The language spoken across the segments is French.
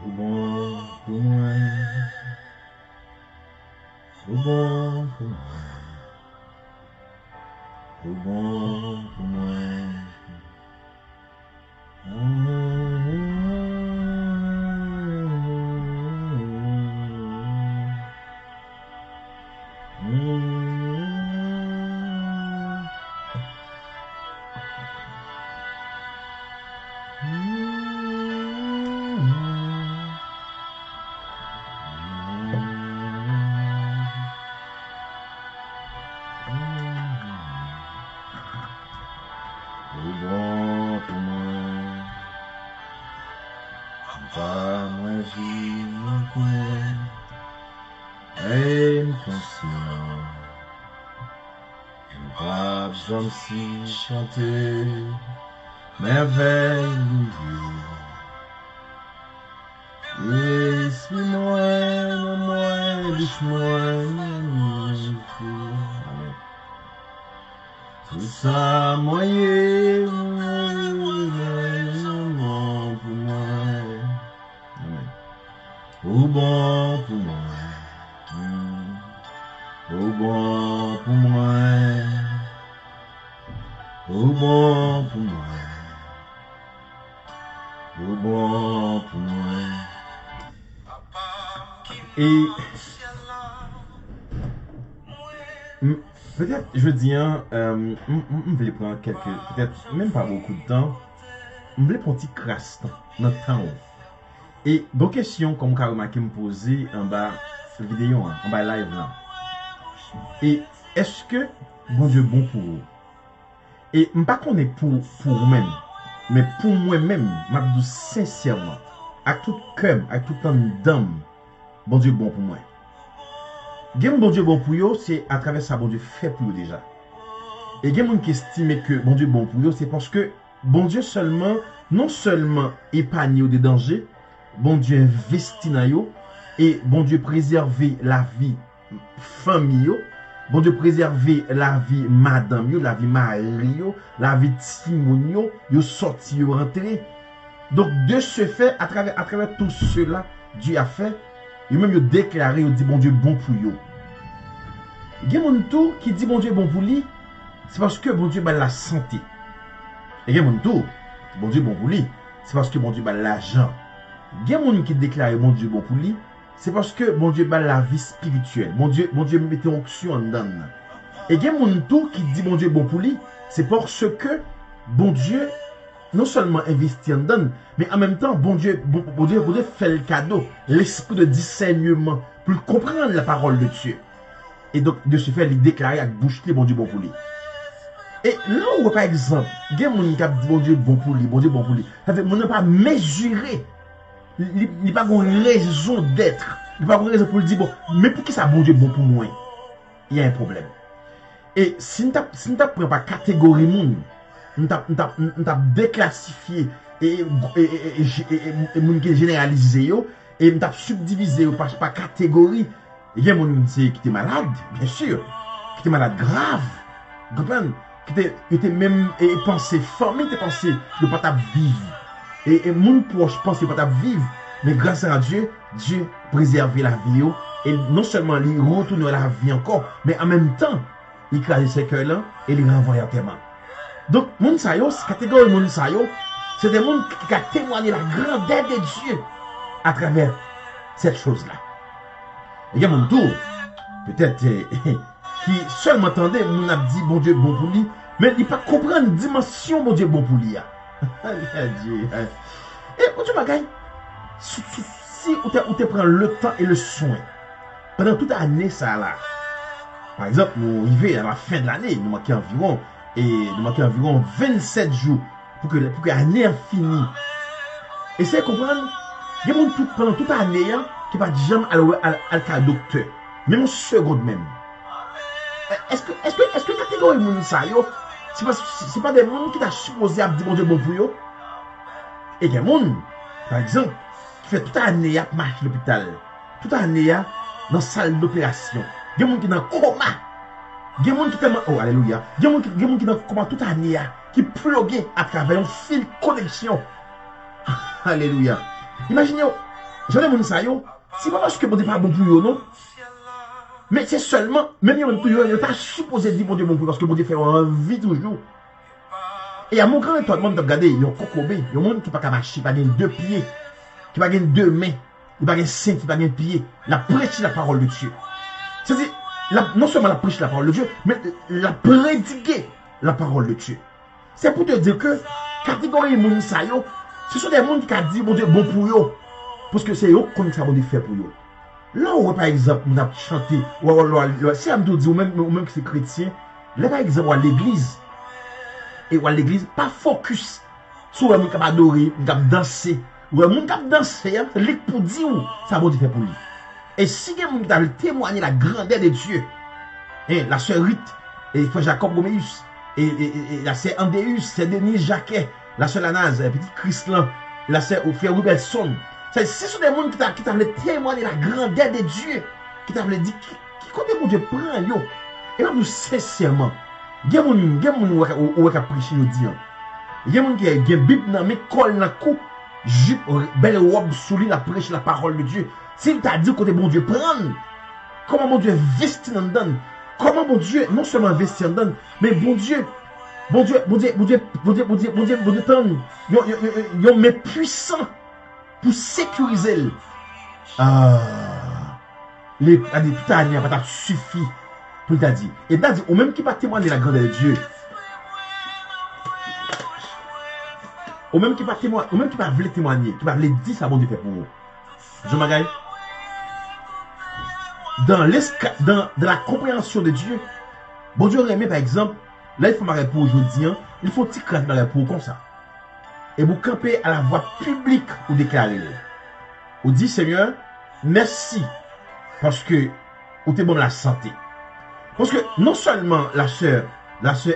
Bon pour moi, bon pour moi, bon pour moi. Bon pour moi, pas moi vivre pour et conscient. Je pas besoin si chanter, merveille laisse-moi, laisse-moi, tout ça, moyen, pour moi. Ou bon pour moi. Ou bon pour moi. Ou bon pour moi. Ou bon pour moi. Et peut-être, je veux dire, je vais prendre quelques, peut-être même pas beaucoup de temps, je vais prendre un petit crasse dans le temps. Et bonne question, comme vous avez remarqué, me poser en bas vidéo, en bas live là. Et est-ce que bon Dieu bon pour vous? Et je ne sais pas qu'on est pour vous-même, mais pour moi-même, je dis sincèrement, avec tout cœur, avec tout d'âme, bon Dieu bon pour moi. Gen bon Dieu bon pour vous, c'est à travers ça bon Dieu fait pour vous déjà. Et gen moun qui estime que bon Dieu bon pour vous, c'est parce que bon Dieu seulement, non seulement épargne des dangers, bon Dieu investit dans vous, et bon Dieu préserver la vie famille, bon Dieu préserver la vie madame, la vie mari, la vie timoun, yo sorti, yo rentré. Donc de ce fait, à travers tout cela, Dieu a fait, et même yo déclaré, yo dit bon Dieu bon pour yo. Il y a mon tour qui dit bon Dieu bon pour lui, c'est parce que bon Dieu a la santé. Et il y a mon tour, bon Dieu bon pour lui, c'est parce que bon Dieu a l'argent. Il y a mon qui déclare bon Dieu bon pour lui, c'est parce que bon Dieu a la vie spirituelle. Bon Dieu mette onction en dedans. Et il y a mon tour qui dit bon Dieu bon pour lui, c'est parce que bon Dieu non seulement investit en dedans, mais en même temps bon Dieu fait le cadeau, l'esprit de discernement pour comprendre la parole de Dieu. Et donc, de ce fait, il déclare avec bouche clé, bon Dieu bon pour lui. Et là où, par exemple, il y a des gens qui disent bon Dieu bon pour lui, bon Dieu bon pour lui. Ça fait, on n'a pas mesuré. Il n'y a pas une raison d'être. Il n'y a pas une raison pour lui dire, bon, mais pour qui ça bon Dieu bon pour moi? Il y a un problème. Et si nous ne prenons pas catégorie monde, nous avons déclassifié et nous généralisé et nous avons subdivisé par catégorie. Il y a des gens qui étaient malades, bien sûr, qui étaient malades graves, qui étaient même pensé, famille étaient pensé de ne pas vivre. Et mon proche pensait pas vivre, mais grâce à Dieu, Dieu préservait la vie. Et non seulement il retourne la vie encore, mais en même temps, il crase ses cœurs là et il renvoie en terre. Donc, moun sayo, catégorie moun sayo, c'est des gens qui ont témoigné la grandeur de Dieu à travers cette chose-là. Il y a mon tour, peut-être, qui seulement entendait, mon a dit bon Dieu bon pour lui, mais il ne pas comprendre la dimension bon Dieu bon pour lui. Et quand tu m'as si tu prends le temps et le soin, pendant toute l'année, ça là, par exemple, nous arrivons à la fin de l'année, nous manquons environ 27 jours pour que l'année finisse. Essayez de comprendre, il y a des gens pendant toute l'année, qui pas jamais à docteur, même en seconde même. Est-ce que catégorie moun sa yo c'est pas des gens qui t'a supposé à dire bon Dieu bon pour eux. Et des gens, par exemple, qui fait toute l'année à marcher à l'hôpital, toute l'année dans la salle d'opération. Des gens qui sont dans le coma. Des gens qui tellement, oh alléluia, des gens qui sont dans le coma toute l'année, qui pluguent à travers un fil de connexion. Alléluia. Imaginez, j'en ai mon ça yo, c'est pas parce que bon Dieu pas bon pour eux, non? Mais c'est seulement, même si on n'est pas supposé dire bon Dieu bon pour eux, parce que bon Dieu fait envie toujours. Et à mon grand étonnement de regarder, il y a un cocobé, il y a un monde qui n'a pas marcher, qui n'a pas deux pieds, qui n'a pas deux mains, qui n'a pas cinq, qui n'a pas pied. La prêche la parole de Dieu. C'est-à-dire, non seulement la prêche la parole de Dieu, mais la prédiquer la parole de Dieu. C'est pour te dire que, catégorie moun sa yo, ce sont des gens qui ont dit bon Dieu bon pour eux. Parce que c'est eux qui ont fait pour eux. Là où, par exemple, on a chanté, si on me dit, ou même que c'est chrétien, là, par exemple, à l'église, et à l'église, pas focus sur le monde qui a adoré, qui a dansé. Le monde qui a dansé, c'est lui pour dire ça va faire pour lui. Et si quelqu'un qui a témoigné la grandeur de Dieu, la sœur Rite, et frère Jacob Goméus, et la sœur Andéus, c'est Denis Jacquet, la sœur Lanaz, le petit Christlan, la sœur frère Robertson, c'est ce sont des gens qui t'a témoigné la grandeur de Dieu, qui t'a dit, qui côté mon Dieu prend yo. Et là, nous sincèrement, il y a des gens qui prêché nous dit. Il y a des gens qui ont une Bible dans mes cols dans cou, jupe, belle robe sous lui, la prêche la parole de Dieu. S'il t'a dit côté bon Dieu prendre, comment mon Dieu vestit dans donne, comment mon Dieu non seulement vestit dans donne, mais bon Dieu, yon met puissant pour sécuriser. Les putains n'y a pas suffi. Pour t'a dit. Et t'a dit, ou même qui va témoigner la grandeur de Dieu. Ou même qui va témoigner, ou même qui va vouloir témoigner, qui va vouloir dire ça bon Dieu fait pour vous. Je m'agaille. Dans la compréhension de Dieu, bon Dieu remet par exemple, là il faut marrer pour aujourd'hui, il faut petit crainte marrer pour comme ça. Et vous camper à la voix publique ou déclarer. Vous dites Seigneur, merci parce que vous t'es bon la santé. Parce que non seulement la sœur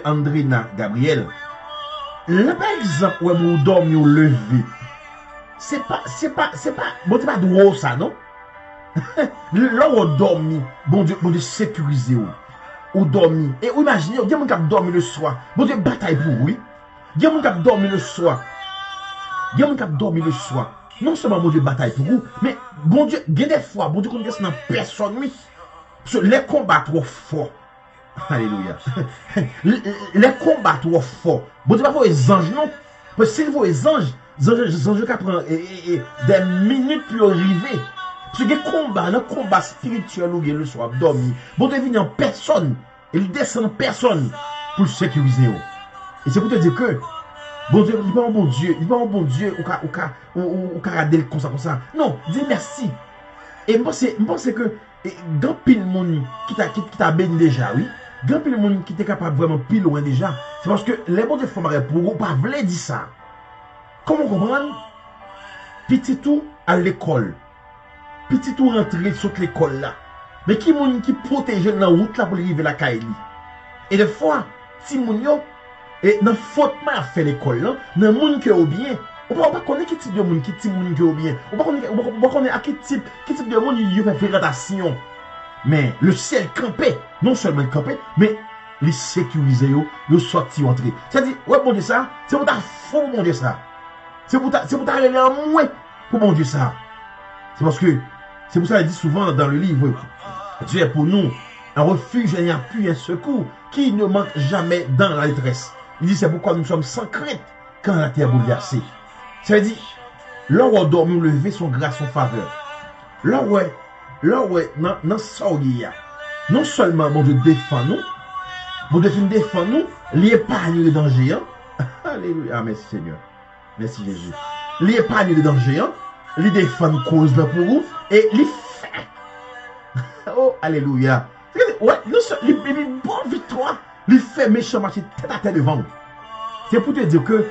Andrina Gabriel, là par exemple, où vous dormez ou levé, c'est pas, bon, c'est pas drôle ça, non? Là où vous dormez, bon Dieu sécuriser ou dormir. Et vous imaginez, il y a des gens qui dorment le soir, bon Dieu bataille pour vous, oui? Il y a des gens qui dorment le soir. Il y a des gens qui dorment le soir. Non seulement bon Dieu bataille pour vous, mais bon Dieu, il y a des fois, bon Dieu connaît dans personne, oui. Parce que les combats trop forts. Alléluia. Les combats trop forts. Bon Dieu, pas pour les anges, non. Parce que s'il faut les anges qui prennent des minutes pour arriver. Parce que les combats spirituels ou le soir, dormir. Bon Dieu vient en personne. Il descend en personne pour sécuriser. Et c'est pour te dire que bon Dieu, il n'est pas un bon Dieu. Il n'est pas un bon Dieu ou regarder comme ça. Non, dis merci. Et moi, c'est que grand pile monde qui t'a béni déjà, oui. Grand pile monde qui t'est capable vraiment pile loin déjà. C'est parce que les bons Dieu font marrer pour vous, pas voulu dire ça. Comment comprendre? Petit tout à l'école. Petit tout rentrer sur l'école là. Mais qui monde qui protège dans la route là pour arriver à la Kaili. Et des fois, si moun yo, et dans faute à faire l'école là, dans monde qui est au bien. On ne peut pas connaître quel type de monde qui est au bien. On ne peut pas connaître quel type de monde qui fait fréquentation. Mais le ciel campé, non seulement campé, mais les sécuriser, les sortir, entrer. C'est-à-dire, ouais, bon Dieu, ça, c'est pour ta fond, bon Dieu, ça. C'est pour ta aller en moins pour bon Dieu, ça. C'est parce que, c'est pour ça qu'il dit souvent dans le livre, Dieu est pour nous un refuge et un appui, un secours qui ne manque jamais dans la détresse. Il dit, c'est pourquoi nous sommes sans crainte quand la terre est bouleversée. Ça veut dire, là où on dort, nous lever son grâce, son faveur. Là où, dans ça, non seulement mon Dieu défend nous, mon Dieu défend nous, l'épargne le danger. Hein? Alléluia. Ah, merci Seigneur. Merci Jésus. L'épargne le danger. Hein? Les défend nous cause là pour vous. Et les fait. Oh, alléluia. Ouais, non seulement, les bonnes victoires, les fait méchant marcher tête à tête devant nous. C'est pour te dire que,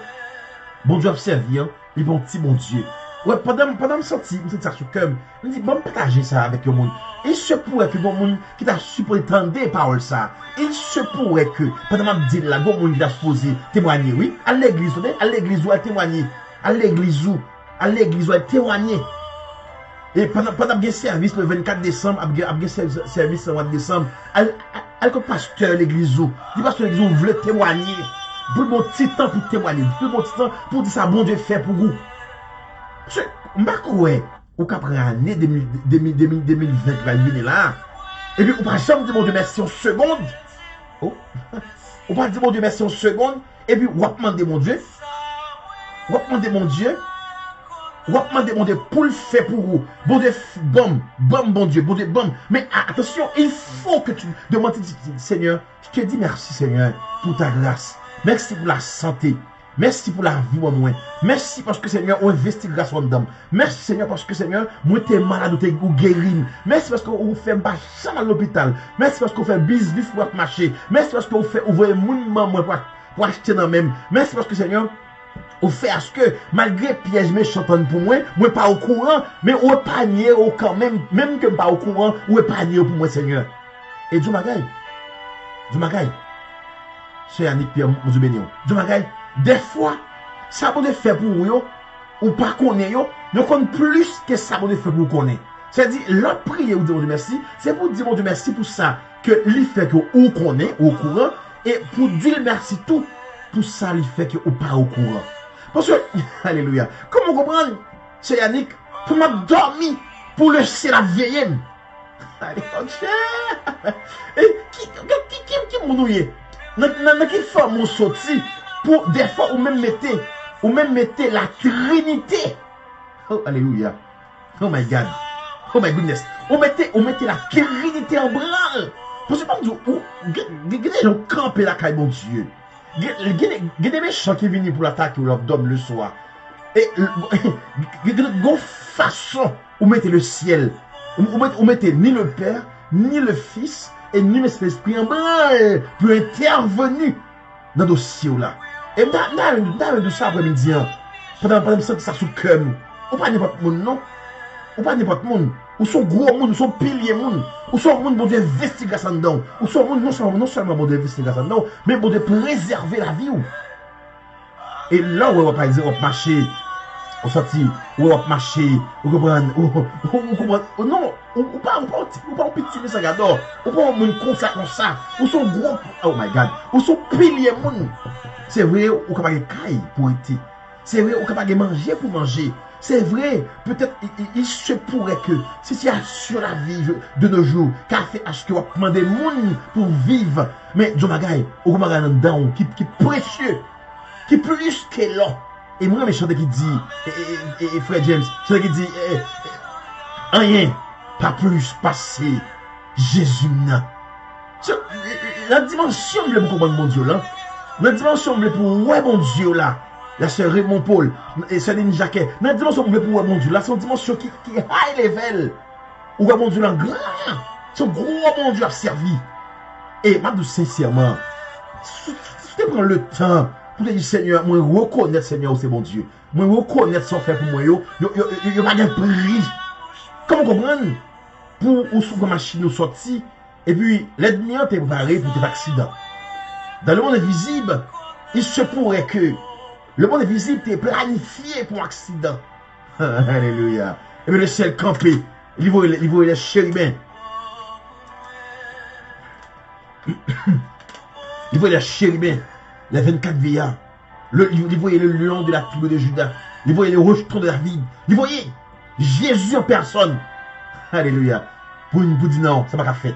bon Dieu observe, hein, les bons petits bon Dieu. Ouais, pendant me senti ça sur cœur, me dit, bon, partager ça avec le monde. Il se pourrait que bon monde qui t'a supposé tendre paroles ça. Il se pourrait que, pendant me dire là, bon monde qui t'a supposé témoigner, oui, à l'église, où elle témoigner. À l'église où elle témoigner. Et pendant bien service le 24 décembre, après service le 24 décembre, le pasteur l'église où, le pasteur l'église où voulait témoigner. Pour le bon petit temps pour témoigner, pour le bon petit temps pour dire ça, bon Dieu fait pour vous. Je ne sais pas, ou qu'après l'année 2020 qui va venir là, et puis on va jamais dire mon Dieu merci en seconde. Oh. On va dire mon Dieu merci en seconde, et puis on va demander mon Dieu. On va demander mon Dieu. On va demander mon Dieu pour le faire pour vous. Bon Dieu, bon Dieu, bon Dieu, bon. Mais attention, il faut que tu demandes, Seigneur, je te dis merci Seigneur pour ta grâce. Merci pour la santé. Merci pour la vie, moi. Merci parce que Seigneur, on investit grâce en dedans. Merci Seigneur parce que Seigneur, moi t'es malade ou t'es guéri. Merci parce qu'on fait pas chambre à l'hôpital. Merci parce qu'on fait business pour marcher. Merci parce qu'on fait ouvrir mon maman pour acheter dans même. Merci parce que Seigneur, on fait à ce que malgré piège méchant pour moi pas au courant, mais on épargne quand même que pas au courant, on épargne pour moi Seigneur. Et Dieu m'agaille. C'est Yannick Pierre Moussou Bénion. Dieu m'agaille. Des fois, ça peut faire pour vous, ou pas connaître, nous connaissons plus que ça peut faire pour vous connaître. C'est-à-dire, la prière ou dire mon Dieu merci, c'est pour dire mon Dieu merci pour ça, que il fait que vous connaissez, au courant, et pour dire merci tout, pour ça, il fait que vous pas au courant. Parce que, alléluia, comment comprendre, c'est Yannick, pour m'a dormi, pour le ciel la vieille. Allez, ok. Et qui m'oublier? Dans quelle forme on sorti? Pour des fois ou même mettez la Trinité. Oh alléluia. Oh my God. Oh my goodness. Ou mettez la Trinité en branle. Parce que pas dire des gens camper la caille mon Dieu. Des méchants qui viennent pour l'attaquer ou l'abdomen le soir. Et de façon où mettez le ciel. Où mettez ni le Père, ni le Fils et ni l'Esprit en branle pour intervenir dans le dossier là. Et dans de ça après-midi, pendant ça sous le cœur, ou pas n'importe monde, non? Ou pas n'importe monde. Ou son gros monde, ou son pilier monde. Ou son monde, bon Dieu, investigation dedans. Ou son monde, non seulement bon Dieu, investigation dedans, mais bon Dieu, préserver la vie. Et là, où on va par exemple marcher, on sortit, où on va marcher, on comprend, non, ou pas un petit ça gador, ou pas un monde comme ça, ou son gros, oh my God, ou son pilier monde. C'est vrai, on peut pas caille pour être. C'est vrai, on peut pas manger pour manger. C'est vrai, peut-être il se pourrait que situation la vie de nos jours, qu'a fait à ce que on demande des monde pour vivre. Mais Dieu Magaï, on va regarder dedans qui précieux, qui plus que l'or. Et moi, mes chanteurs qui dit, et frère James, chanteur qui dit, rien, pas plus passé, Jésus n'a. La dimension de comprendre mon Dieu là. La dimension pour ouais mon Dieu là. La sœur Raymond Paul et Céline Jacquet. La dimension pour ouais mon Dieu là, c'est une dimension qui est high level. Ou ouais mon Dieu là grand. C'est un gros mon Dieu a servi. Et moi sincèrement, si tu prends le temps pour te dire Seigneur, moi reconnaître Seigneur c'est mon Dieu. Moi reconnaître son fait pour moi yo pas de prix. Comment comprendre? Pour ou sous la machine nous sorti et puis l'ennemi est préparé pour tes accidents. Dans le monde invisible, il se pourrait que le monde invisible t'est planifié pour accident. Alléluia. Et puis le ciel campé, il voit les chérubins. Il voit les chérubins, les 24 vieillards. Il voyait le lion de la tribu de Judas. Il voyait le rejeton de David. Il voyait Jésus en personne. Alléluia. Pour dire non, ça va pas fait.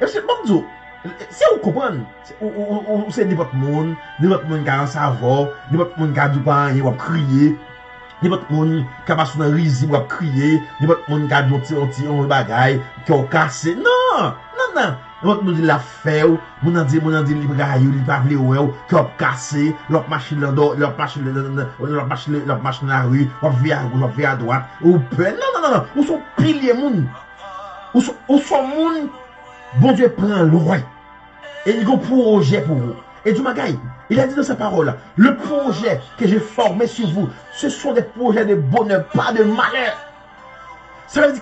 Et c'est bon Dieu. Si vous comprenez, c'est n'importe monde qui a un savoir, n'importe monde qui a du pain, il va crier, n'importe monde qui a passé dans le riz, il va crier, n'importe monde qui a un bagage, qui a cassé. Non. N'importe monde qui l'a fait, mon a dit, il va parler, qui a cassé, l'autre machine dans la rue, on va à droite, ou peu. Non. Où sont piliers monde? Où sont monde? Bon Dieu prend loin. Et il y a un projet pour vous. Et du magaï, il a dit dans sa parole, le projet que j'ai formé sur vous, ce sont des projets de bonheur, pas de malheur. Ça veut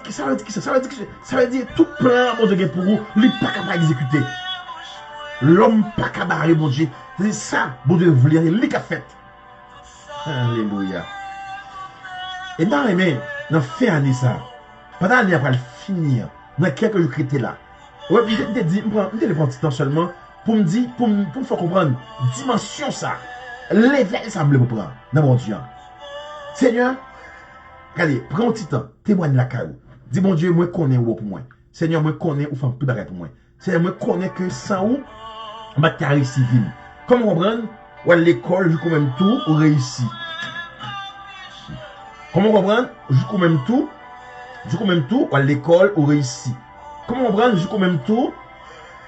dire tout plan, mon Dieu, pour vous, lui pas capable d'exécuter. L'homme pas capable, mon Dieu. C'est ça, bon Dieu, vous voulez, lui qui a fait. Alléluia. Et dans les mains, dans fait année ça, pendant l'année après le finir, dans quelques jours qui étaient là, ouais, je te dis, je te le prends un petit temps seulement pour me dire, pour me faire comprendre, dimension ça, l'éveil ça me le prend dans mon Dieu. Seigneur, regardez, prends un petit temps, témoigne la caille. Dis mon Dieu, moi connais où pour moi. Seigneur, moi connais où faire tout bagage pour moi. Seigneur, moi connais que sans où, ma carrière civile. Comment comprendre? Ou à l'école, je même tout, ou réussi. Comment comprendre? Je même tout, ou à l'école, ou réussi. Comment comprendre? Je même tout,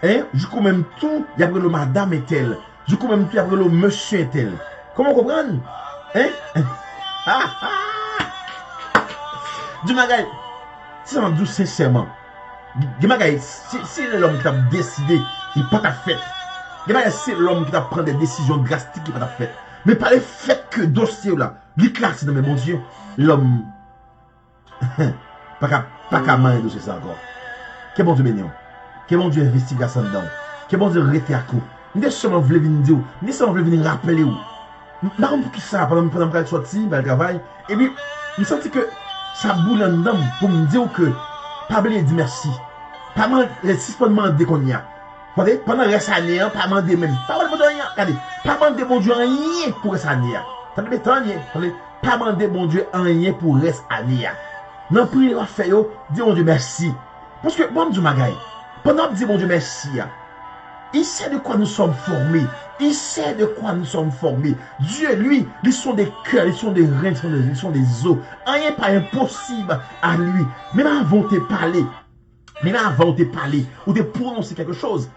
hein? Je même tout, il y a le madame est tel. Je même tout, il y a le monsieur est tel. Comment comprendre? Hein? Du magaï, si on dit sincèrement, du magaï, si l'homme qui a décidé, il n'a pas ta fête. Du magaï, c'est l'homme qui a pris des décisions drastiques, il n'a pas ta fête. Mais par le fait que dossier là, il classe dans mes bons yeux, l'homme, pas qu'à main de ça encore. Que bon Dieu béni, que bon Dieu investigation dedans, que bon Dieu rete à coup. Nous seulement voulu venir dire, nous seulement voulu venir rappeler où. Par exemple, qui ça, pendant que je suis sorti, le travail, et puis, je sens que ça boule en dedans pour me dire que, pas oublier de dire merci. Pas mal, les 6 points de demander qu'on y a. Pendant reste année, pas demander même. Pas demander bon Dieu rien. Regardez, pas demander bon Dieu rien pour reste année. Ça ne m'étonne rien. Pas demander bon Dieu rien pour reste année. Non, prier à faire, dis bon Dieu merci. Parce que, bon Dieu magaï, pendant que dit bon Dieu merci, il sait de quoi nous sommes formés. Il sait de quoi nous sommes formés. Dieu, lui, ils sont des cœurs, ils sont des reins, ils sont des os. Rien n'est pas impossible à lui. Même avant de parler, ou de prononcer quelque chose,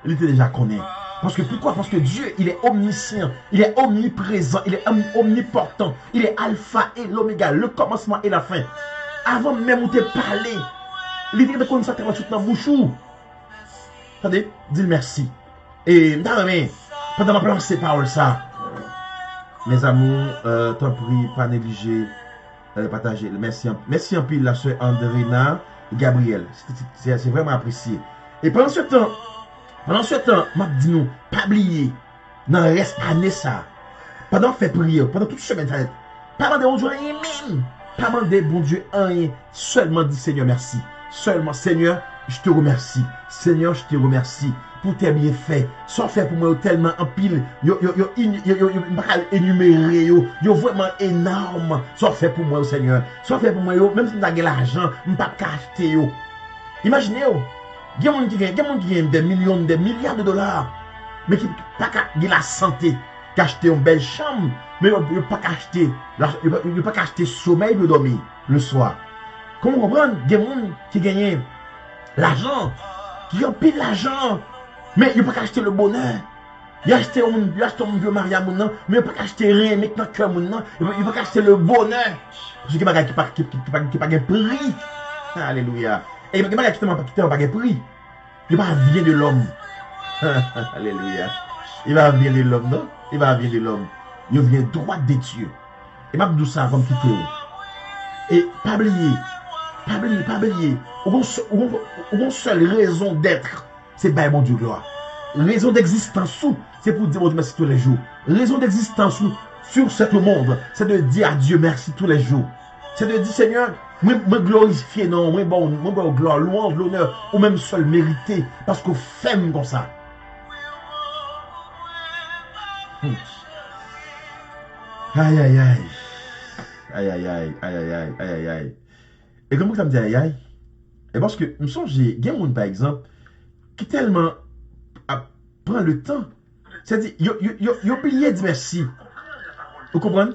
il était déjà connu. Parce que pourquoi? Parce que Dieu, il est omniscient, il est omniprésent, il est omniportant, il est alpha et l'oméga, le commencement et la fin. Avant même de parler, il était de connaître ça tout dans la bouche. Attendez, dis merci. Et pendant ma ces paroles ça, mes amours, t'en prie, pas négliger, partager. Merci en pile la soeur Andrina et Gabriel. C'est vraiment apprécié. Et pendant ce temps, m'a dit nous, pas oublier, dans le reste année ça, pendant faire prière, pendant toute semaine, pas demander bon Dieu rien même, pas demander bon Dieu rien, seulement dire Seigneur merci. Seulement Seigneur, je te remercie. Seigneur, je te remercie pour tes bienfaits. Sans faire pour moi tellement en pile. Yo énuméré. Yo vraiment énorme. Sans faire pour moi, Seigneur. Sans faire pour moi, même si je n'ai pas l'argent, je ne peux pas acheter. Imaginez, il y a des gens qui ont des millions, des milliards de dollars. Mais qui n'ont pas la santé. Qui acheter une belle chambre. Mais ils n'ont pas acheter sommeil pour dormir le soir. Comment comprendre? Il y a des gens qui gagnent l'argent, qui ont pile l'argent, mais ils ne peuvent pas acheter le bonheur. Ils ont acheté un vieux mariage, mais ils ne peuvent pas acheter rien, mais dans le cœur, ils ne peuvent pas acheter le bonheur. Parce que qui n'a pas de prix. Alléluia. Et il n'y a pas de prix. Il va venir de l'homme. Alléluia. Il va venir de l'homme, non? Il va venir de l'homme. Il vient droit de Dieu. Et je dis ça comme quitter. Et pas oublier. Une seule raison d'être, c'est bien mon Dieu gloire. Raison d'existence, c'est pour dire mon Dieu merci tous les jours. Raison d'existence sur ce monde, c'est de dire à Dieu merci tous les jours. C'est de dire Seigneur, moi glorifier, non, moi bon gloire, louange, l'honneur, ou même seul mérité, parce qu'on fait comme ça. Aïe aïe aïe. Aïe aïe aïe, aïe aïe aïe, aïe aïe aïe. Et comment ça me dit aïe aïe? Et parce que, je me sens, il y a un monde par exemple, qui tellement prend le temps. C'est-à-dire, il oublié de dire merci. Vous comprenez?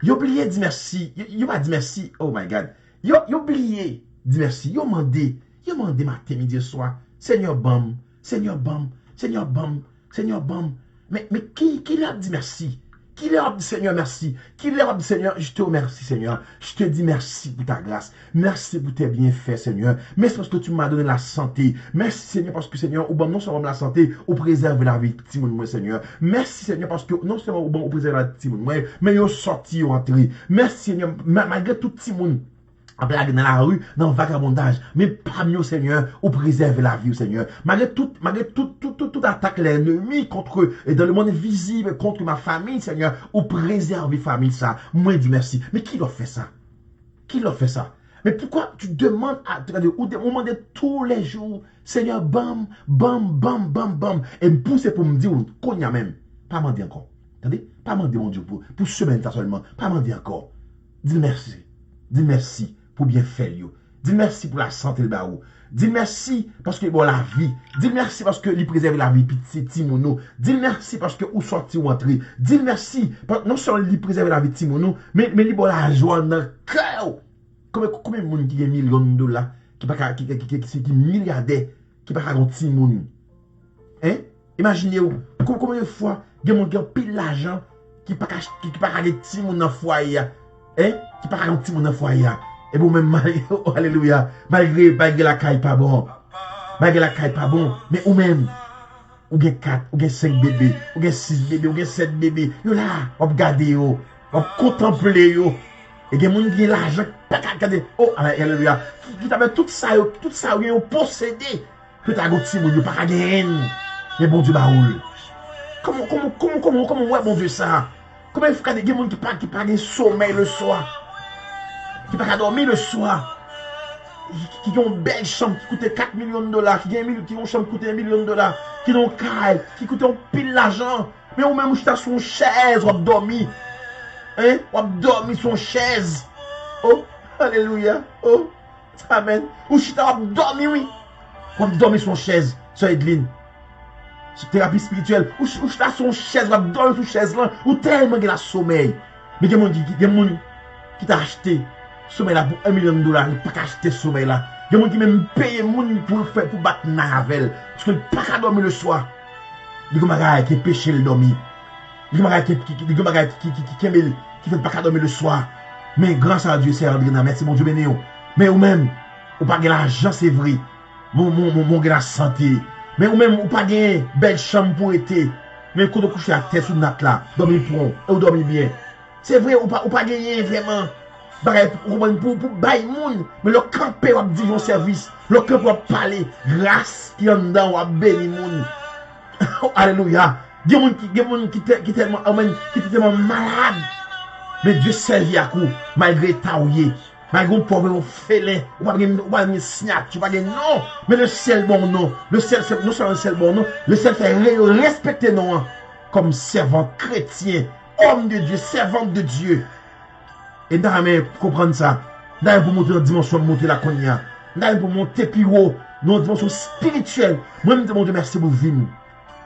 Il oublié de dire merci. Il va dire merci. Oh my God. Il oublié de dire merci. Il a demandé matin, midi, soir. Seigneur Bam, Seigneur Bam, Seigneur Bam, Seigneur Bam. Mais qui l'a dit merci? Qu'il leur dit, Seigneur, merci. Qu'il leur dit, Seigneur, je te remercie, Seigneur. Je te dis merci pour ta grâce. Merci pour tes bienfaits, Seigneur. Merci parce que tu m'as donné la santé. Merci, Seigneur, parce que, Seigneur, au bon, non seulement la santé, au préserve la vie, petit monde, Seigneur. Merci, Seigneur, parce que, non seulement au bon, au préserve la vie, petit monde, mais au sorti, au entré. Merci, Seigneur, malgré tout petit monde. Après, dans la rue, dans le vagabondage. Mais pas mieux, Seigneur, ou préserver la vie, Seigneur. Malgré toute attaque l'ennemi contre eux, et dans le monde visible, contre ma famille, Seigneur, ou préserver famille, ça. Moi, je dis merci. Mais qui leur fait ça? Qui leur fait ça? Mais pourquoi tu demandes à, ou demander tous les jours, Seigneur, bam, bam, bam, bam, bam, et me pousser pour me dire, qu'on y a même. Pas m'en dire encore. Attendez? Pas m'en dire, mon Dieu, pour semaine, seulement. Pas m'en dire encore. Dis merci. Dis merci. Pour bien faire, yo. Dis merci pour la santé, le baou. Dis merci parce que bon la vie. Dis merci parce que il préserve la vie, petit Timono. Dis merci parce que ou sorti ou entrer. Dis merci non seulement il préserve la vie, Timono, mais il bon la joie dans le cœur. Combien de monde qui a millions de dollars, qui milliardaire, qui pas un Timono. Hein? Imaginez-vous, combien de fois, il y a mon gars pile l'argent, qui pas un Timono dans le foyer. Hein? Qui pas un Timono dans le foyer. Et bon, même, oh, alléluia, malgré la caille pas bon, mais ou même, ou gen 4, ou gen 5 bébés, ou gen 6 bébés, ou gen 7 bébés, yo là, on regarde yo, on contemple yo, et gen moun qui l'argent, pas regarder, oh, alléluia, qui t'avait tout ça, yo possédé, que t'as goûté, moun yo pas gagner, mais bon Dieu baoul. Comment, ouais, bon Dieu ça? Comment il faut qu'il y ait des gens qui pas sommeil le soir? Qui ne peuvent pas dormir le soir, qui ont une belle chambre qui coûte 4 millions de dollars, qui ont une chambre qui coûte 1 million de dollars, qui ont un caille, qui coûte un pile d'argent, mais ou même où tu as son chaise, ou dormi, hein, ou dormi sur chaise, oh, alléluia, oh, amen, ou tu as dormi, oui, ou dormi sur chaise, sur Edline, sur thérapie spirituelle, ou tu as son chaise, ou dormi sur chaise là, ou tellement il a sommeil, mais il y a des gens qui t'a acheté sommeil là pour 1 million de dollars, il n'a pas acheter sommeil là. Il y a des gens qui même payent pour battre Navel. Parce qu'il n'a pas dormir le soir. Il y a des gens qui pêchent le dormir. Il y a des gens qui ne font pas dormir le soir. Mais grâce à Dieu, c'est André, merci mon Dieu béni. Mais ou même, ou pas de l'argent, c'est vrai. Mon la santé. Mais ou même, ou pas de belle chambre pour été. Mais quand on couche à tête sous natte là, dormir prompt, ou dormir bien. C'est vrai, ou pas gagner vraiment. Pour bailler moun, mais le campé va dire un service, le campé va parler, grâce qui en dedans va bénir moun. Alléluia. Des gens qui tellement malade, mais Dieu servi à coup, malgré taouillé, malgré un pauvre félin, ou pas de snap, tu pas de non, mais le ciel bon non, le ciel non seulement le ciel bon non, le ciel fait respecter non comme servant chrétien, homme de Dieu, servante de Dieu. Et d'ailleurs, pour comprendre ça, d'ailleurs, pour monter dans la dimension, monter la cognac, d'ailleurs, pour monter plus haut, dans la dimension spirituelle, moi, je me demande merci pour vous.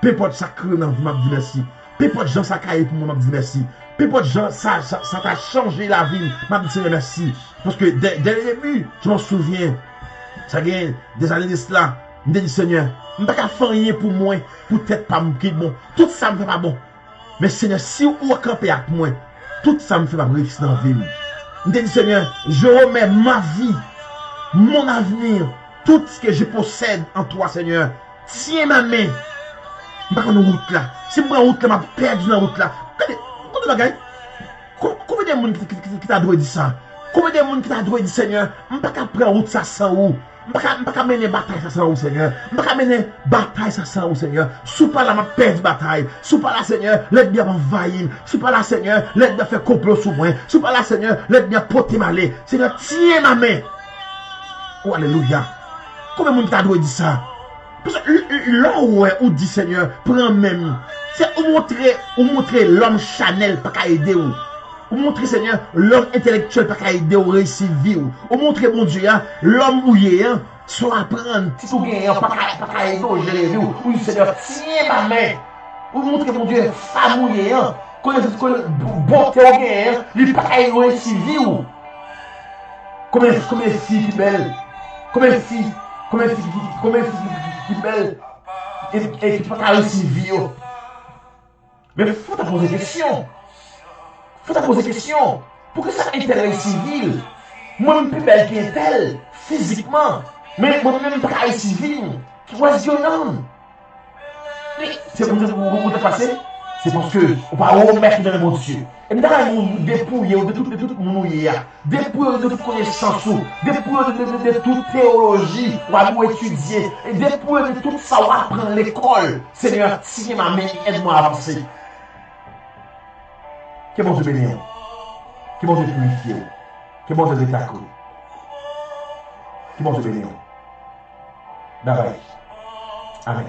Peu importe ça, crée dans vous, je dis merci. Peu importe gens, ça caille pour moi, je dis merci. Peu importe gens, ça t'a changé la vie, je dis merci. Parce que dès le début, je m'en souviens, ça gagne des années de cela, je me dis Seigneur, je ne peux pas faire rien pour moi, pour peut-être pas me bon. Tout ça me fait pas bon. Mais Seigneur, si vous campez avec moi, tout ça me fait ma réussite dans la vie. Je dis, Seigneur, je remets ma vie, mon avenir, tout ce que je possède en toi, Seigneur. Tiens ma main. Je ne vais pas en route là. Si je prends en route là, je vais perdre dans la route là. Combien de monde qui t'a dit ça? Combien de monde qui t'a dit, Seigneur, je ne vais pas prendre en route ça sans vous. Je ne vais pas mener bataille ça sans vous, Seigneur. Je ne vais pas mener bataille ça sans vous, Seigneur. Sous pas là, je perds bataille. Sous pas là, Seigneur, l'aide bien m'envahir. Sous pas là, Seigneur, l'aide bien faire complot sous moi. Sous pas là, Seigneur, l'aide bien porter malé. Seigneur, tiens ma main. Oh, alléluia. Combien de monde t'a dit ça? Parce que là où dit, Seigneur, prends même. C'est où montrer l'homme Chanel, pas qu'à aider ou. Ou montrer, Seigneur, l'homme intellectuel pas qu'à aider ou réussir vie ou. Ou montrer, mon Dieu, l'homme mouillé, soit apprendre, tout bien, pas qu'à aider ou gérer vie ou. Ou, Seigneur, tiens ma main. Ou montrer, mon Dieu, femme mouillé, qu'on bonté au gain, lui pas qu'à aider ou réussir vie ou. Combien de filles qui belles, combien de filles qui belles, et qui pas qu'à réussir vie ou. Mais il faut te poser des questions. Faut te poser question. Pour que ça intéresse civil, moi-même plus belle qu'un tel, physiquement, mais moi-même pas civil, qui was your name? C'est pour vous passer? C'est parce que on va remettre dans mon Dieu. Et nous allons dépouiller de tout le monde, dépouiller de toute connaissance, dépouiller de toute théologie, on va nous étudier, et dépouiller de tout ça, on va apprendre à l'école. Seigneur, tiens ma main, aide-moi à avancer. Que bon Dieu bénisse. Que bon Dieu purifie. Que bon Dieu détaque. Que bon Dieu bénisse. Bye bye. Amen.